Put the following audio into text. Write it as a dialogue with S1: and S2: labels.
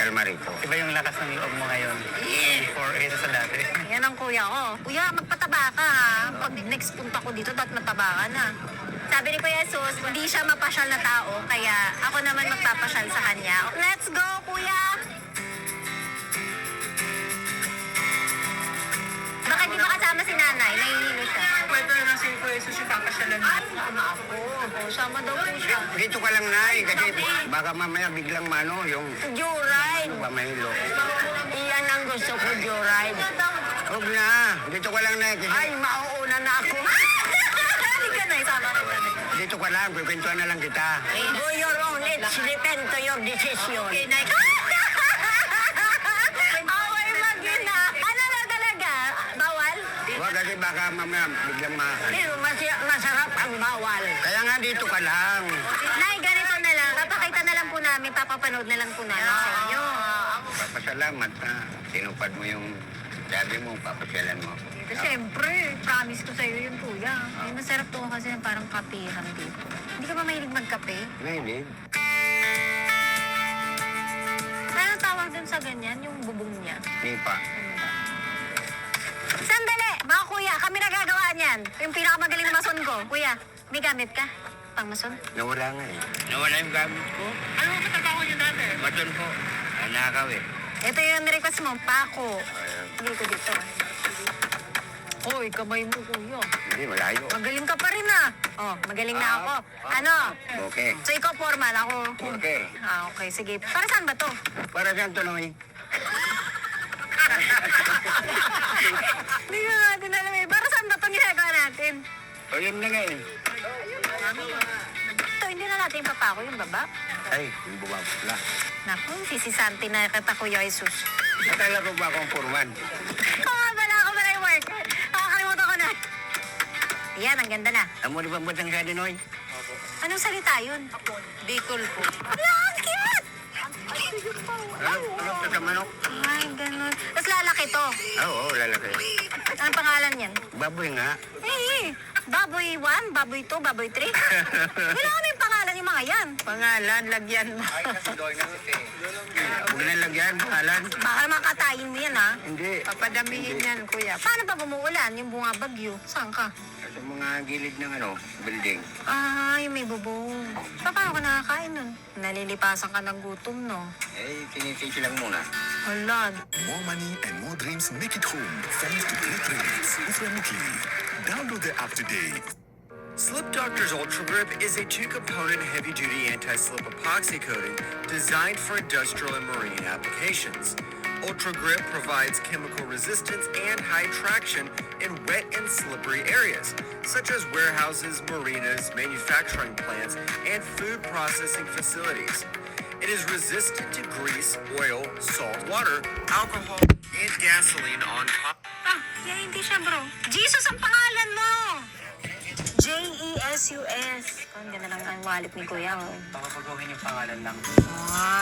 S1: kalma rito.
S2: Iba yung lakas ng loob mo ngayon. Before kaysa sa dati.
S3: Yan ang kuya ko. Kuya, magpataba ka ha. Pag next punta ko dito, dapat mataba ka na. Sabi ni Kuya Jesus, hindi siya mapasyal na tao, kaya ako naman magpapasyal sa kanya. Let's go, kuya! Bakit di ba kasama si nanay? Nahihilo siya.
S2: Kwento na si Kuya Jesus yung papasyalan mo.
S3: Sama ako. Sama daw po siya.
S1: Dito ka lang, Nay, kasi baka mamaya biglang yung
S3: Joyride.
S1: pamahilo.
S3: Iyan ang gusto ko, Joyride.
S1: Huwag na, dito ka lang, Nay. Kasi
S3: mauuna na ako. Halika na, sama ka na.
S1: dito ka lang, pipintuan na lang kita.
S3: Go your own, it's depend to your decision. Okay, Nay. Away mag-ina. Ano na talaga? Bawal?
S1: Huwag kasi baka mamaya biglang
S3: Pero masarap ang bawal.
S1: Kaya nga dito ka lang.
S3: Nay, ganito na lang. Papakita na lang po namin, papapanood na lang po namin sa inyo.
S1: Papasalamat na tinupad mo yung sabi mo, papasyalan mo.
S3: Siyempre, promise ko sa iyo yun, kuya. Ay, masarap to kasi parang kapehan dito. Hindi ka ba mahilig magkape?
S1: Maybe.
S3: Ano tawag dun sa ganyan, yung bubong niya?
S1: Nipa.
S3: Sandali! Mga kuya, kami nagagawa niyan. Yung pinakamagaling na mason ko. Kuya, may gamit ka? Pang mason?
S1: Nawala nga eh. Nawala yung gamit ko.
S2: Ano ba trabaho niyo dati?
S1: Maton po. Nakaw eh.
S3: Ito yung request mo, pako. Hindi ko dito. Hoy, kamay mo, kuya.
S1: Hindi, malayo.
S3: Magaling ka pa rin ah. Oh, magaling na ako. Ano?
S1: Okay.
S3: So ikaw formal, ako.
S1: Okay.
S3: Okay, sige. Para saan ba to?
S1: Para siyang tuloy.
S3: Hindi nga natin alam eh. Para saan ba itong ginagawa natin?
S1: O yun na nga eh.
S3: Ito, hindi na natin papako yung baba.
S1: Ay, yung bumabla.
S3: Naku, sisisanti na kita, Kuya Jesus.
S1: Akala ko ba akong purman?
S3: Oo nga pala, ako pala yung work. Nakakalimutan ko na. Yan, ang ganda na.
S1: Amo di ba batang sa Dinoy?
S3: Anong salita yun? Bicol po. Ala, ang cute!
S1: Ano sa manok?
S3: Ay, ganun. Tapos lalaki to.
S1: Oo, lalaki.
S3: Anong pangalan yan?
S1: Baboy nga.
S3: Eh, Baboy 1, Baboy 2, Baboy 3. Wala kaming pangalan yung mga yan.
S1: Pangalan, lagyan mo. Huwag na lagyan, pangalan.
S3: Baka naman katayin mo yan, ha?
S1: Hindi.
S3: Papadamihin yan, kuya. Paano pa bumuulan? Yung bunga bagyo? Saan ka?
S1: Sa mga gilid ng building.
S3: Ah, yung may bubong. Paano ka nakakain nun? Nalilipasan ka ng gutom, no?
S1: Eh, tinitisi lang muna.
S3: Hala.
S4: More money and more dreams make it home thanks to Great Rates with Remote. Download the app today.
S5: Slip Doctors Ultra Grip is a two-component heavy-duty anti-slip epoxy coating designed for industrial and marine applications. Ultra Grip provides chemical resistance and high traction in wet and slippery areas, such as warehouses, marinas, manufacturing plants, and food processing facilities. It is resistant to grease, oil, salt water, alcohol, and gasoline on top.
S3: Ah, hindi siya, bro. Jesus ang pangalan mo! J-E-S-U-S. Ang ganda lang ang wallet ni Kuya.
S2: Baka pagawin yung pangalan lang.
S3: Ah.